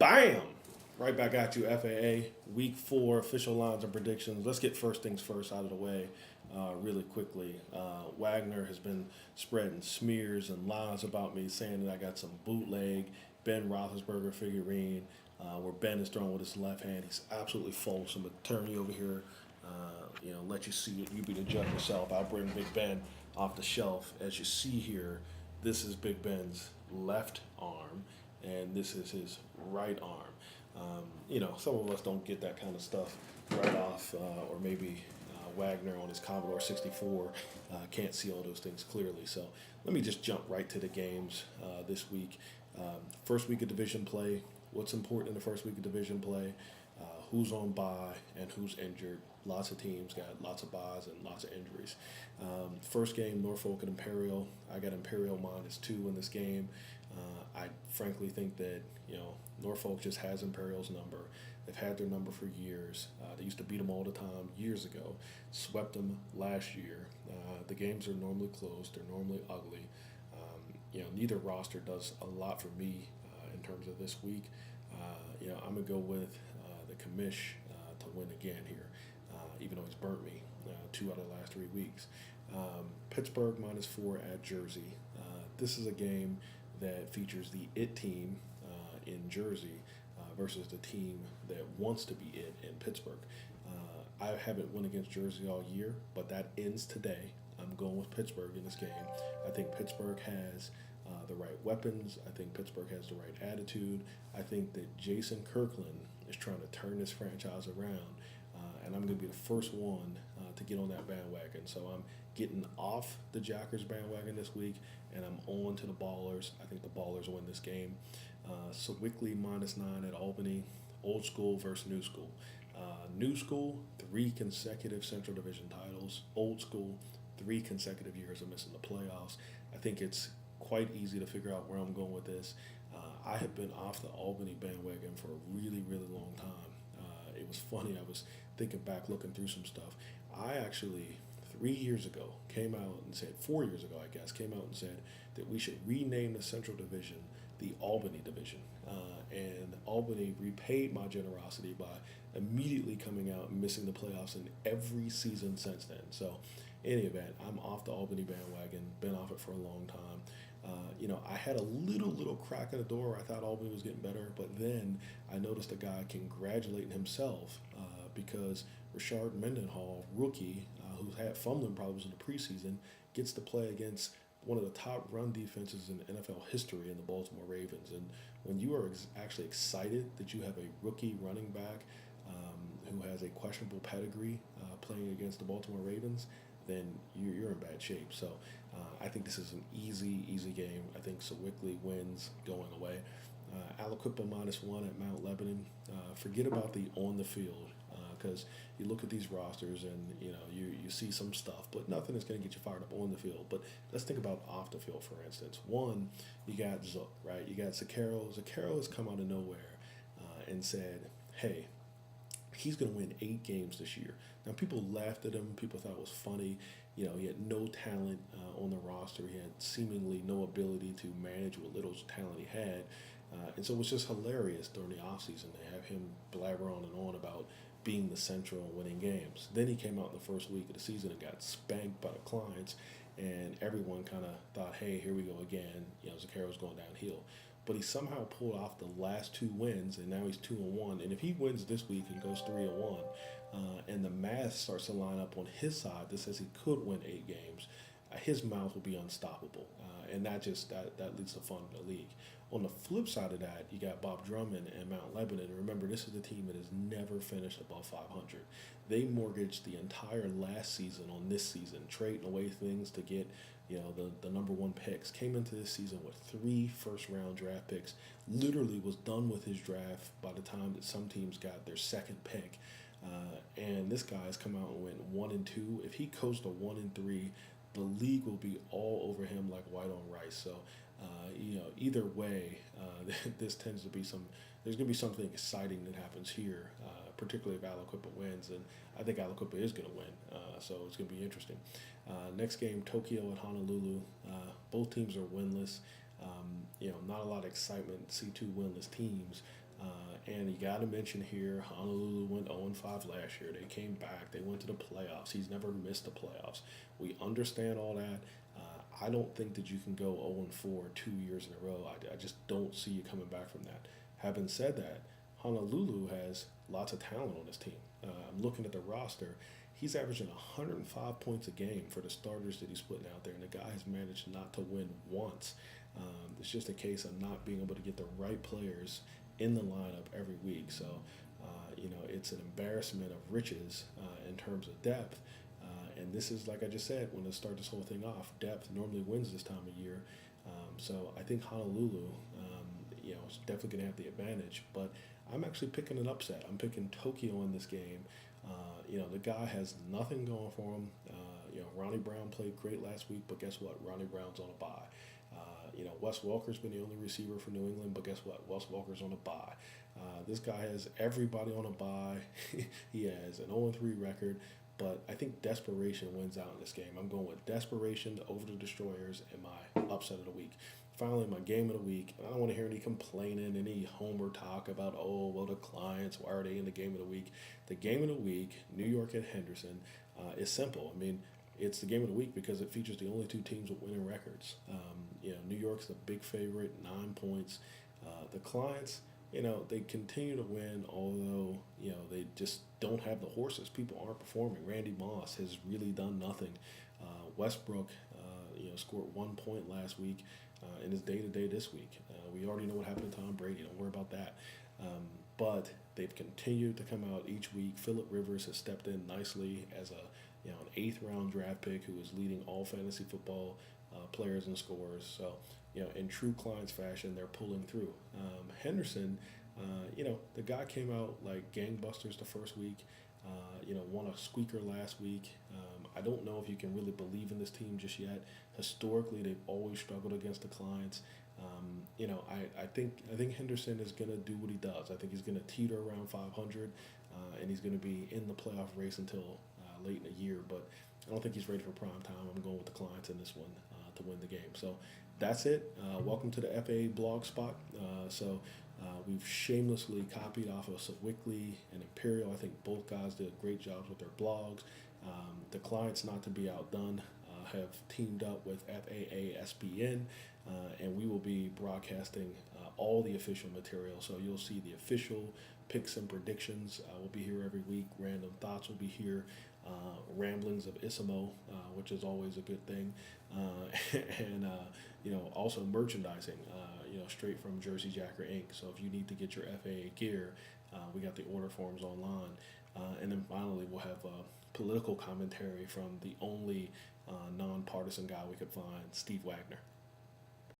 Bam! Right back at you, FAA. Week 4 official lines and predictions. Let's get first things first out of the way really quickly. Wagner has been spreading smears and lies about me, saying that I got some bootleg Ben Roethlisberger figurine where Ben is throwing with his left hand. He's absolutely false. I'm going to turn you over here, let you see it. You be the judge yourself. I'll bring Big Ben off the shelf. As you see here, this is Big Ben's left arm, and this is his right arm. Some of us don't get that kind of stuff right off, or maybe Wagner on his Commodore 64 can't see all those things clearly. So let me just jump right to the games this week. First week of division play. What's important in the first week of division play? Who's on bye and who's injured. Lots of teams got lots of byes and lots of injuries. First game, Norfolk and Imperial. I got Imperial -2 in this game. I frankly think that Norfolk just has Imperial's number. They've had their number for years. They used to beat them all the time years ago. Swept them last year. The games are normally close. They're normally ugly. Neither roster does a lot for me in terms of this week. I'm gonna go with the commish to win again here, even though he's burnt me 2 out of the last 3 weeks. Pittsburgh -4 at Jersey. This is a game that features the it team in Jersey versus the team that wants to be it in Pittsburgh. I haven't won against Jersey all year, but that ends today. I'm going with Pittsburgh in this game. I think Pittsburgh has the right weapons. I think Pittsburgh has the right attitude. I think that Jason Kirkland is trying to turn this franchise around, and I'm going to be the first one to get on that bandwagon. So I'm getting off the Jackers bandwagon this week, and I'm on to the Ballers. I think the Ballers win this game. Sewickley -9 at Albany. Old school versus new school. New school, 3 consecutive Central Division titles. Old school, 3 consecutive years of missing the playoffs. I think it's quite easy to figure out where I'm going with this. I have been off the Albany bandwagon for a really, really long time. It was funny. I was thinking back, looking through some stuff. I actually 3 years ago came out and said, 4 years ago, I guess, came out and said that we should rename the Central Division the Albany Division. And Albany repaid my generosity by immediately coming out and missing the playoffs in every season since then. So, in any event, I'm off the Albany bandwagon, been off it for a long time. I had a little crack in the door where I thought Albany was getting better, but then I noticed a guy congratulating himself because Rashard Mendenhall, rookie, who's had fumbling problems in the preseason, gets to play against one of the top run defenses in NFL history in the Baltimore Ravens. And when you are actually excited that you have a rookie running back who has a questionable pedigree playing against the Baltimore Ravens, then you're in bad shape. So I think this is an easy game. I think Sewickley wins going away. Aliquippa -1 at Mount Lebanon. Forget about the on the field because you look at these rosters and you see some stuff, but nothing is going to get you fired up on the field. But let's think about off the field, for instance. One, you got Zook, right? You got Zaccaro. Zaccaro has come out of nowhere and said, hey, he's going to win 8 games this year. Now, people laughed at him. People thought it was funny. He had no talent on the roster. He had seemingly no ability to manage what little talent he had. And so it was just hilarious during the offseason to have him blabber on and on about being the Central and winning games. Then he came out in the first week of the season and got spanked by the Clients, and everyone kind of thought, hey, here we go again. Zaccaro's going downhill. But he somehow pulled off the last 2 wins, and now he's 2-1. And if he wins this week and goes 3-1, and the math starts to line up on his side that says he could win 8 games, his mouth will be unstoppable. And that leads to fun in the league. On the flip side of that, you got Bob Drummond and Mount Lebanon. And remember, this is a team that has never finished above 500. They mortgaged the entire last season on this season, trading away things to get the number 1 picks. Came into this season with 3 first-round draft picks. Literally was done with his draft by the time that some teams got their 2nd pick. And this guy has come out and went 1-2. If he goes to 1-3, the league will be all over him like white on rice. So, either way, this tends to be there's going to be something exciting that happens here, particularly if Aliquippa wins. And I think Aliquippa is going to win, so it's going to be interesting. Next game, Tokyo at Honolulu. Both teams are winless. Not a lot of excitement. See 2 winless teams. And you got to mention here, Honolulu went 0-5 last year. They came back. They went to the playoffs. He's never missed the playoffs. We understand all that. I don't think that you can go 0-4 2 years in a row. I just don't see you coming back from that. Having said that, Honolulu has lots of talent on his team. I'm looking at the roster. He's averaging 105 points a game for the starters that he's putting out there, and the guy has managed not to win once. It's just a case of not being able to get the right players in the lineup every week. So, it's an embarrassment of riches in terms of depth. And this is, like I just said, when they start this whole thing off, depth normally wins this time of year. So I think Honolulu, is definitely going to have the advantage. But I'm actually picking an upset. I'm picking Tokyo in this game. The guy has nothing going for him. Ronnie Brown played great last week, but guess what? Ronnie Brown's on a bye. Wes Welker's been the only receiver for New England, but guess what? Wes Welker's on a bye. This guy has everybody on a bye. He has an 0-3 record, but I think desperation wins out in this game. I'm going with desperation over the Destroyers and my upset of the week. Finally, my game of the week. I don't want to hear any complaining, any homer talk about, the Clients, why are they in the game of the week? The game of the week, New York at Henderson, is simple. I mean, it's the game of the week because it features the only two teams with winning records. New York's the big favorite, 9 points. The Clients, they continue to win, although, they just don't have the horses. People aren't performing. Randy Moss has really done nothing. Westbrook, scored 1 point last week in his day-to-day this week. We already know what happened to Tom Brady. Don't worry about that. But they've continued to come out each week. Phillip Rivers has stepped in nicely as an 8th-round draft pick who is leading all fantasy football players and scorers. So, in true Clients fashion, they're pulling through. Henderson, the guy came out like gangbusters the first week. Won a squeaker last week. I don't know if you can really believe in this team just yet. Historically, they've always struggled against the Clients. I think Henderson is going to do what he does. I think he's going to teeter around 500, and he's going to be in the playoff race until late in the year. But I don't think he's ready for prime time. I'm going with the Clients in this one to win the game. So that's it. Welcome to the FAA blog spot. We've shamelessly copied off of Swiftly and Imperial. I think both guys did great jobs with their blogs. The Clients, not to be outdone, have teamed up with FAA SBN, and we will be broadcasting all the official material. So you'll see the official picks and predictions. We'll be here every week. Random Thoughts will be here. Ramblings of Isimo, which is always a good thing. And also merchandising, straight from Jersey Jacker Inc. So if you need to get your FAA gear, we got the order forms online. And then finally, we'll have political commentary from the only nonpartisan guy we could find, Steve Wagner.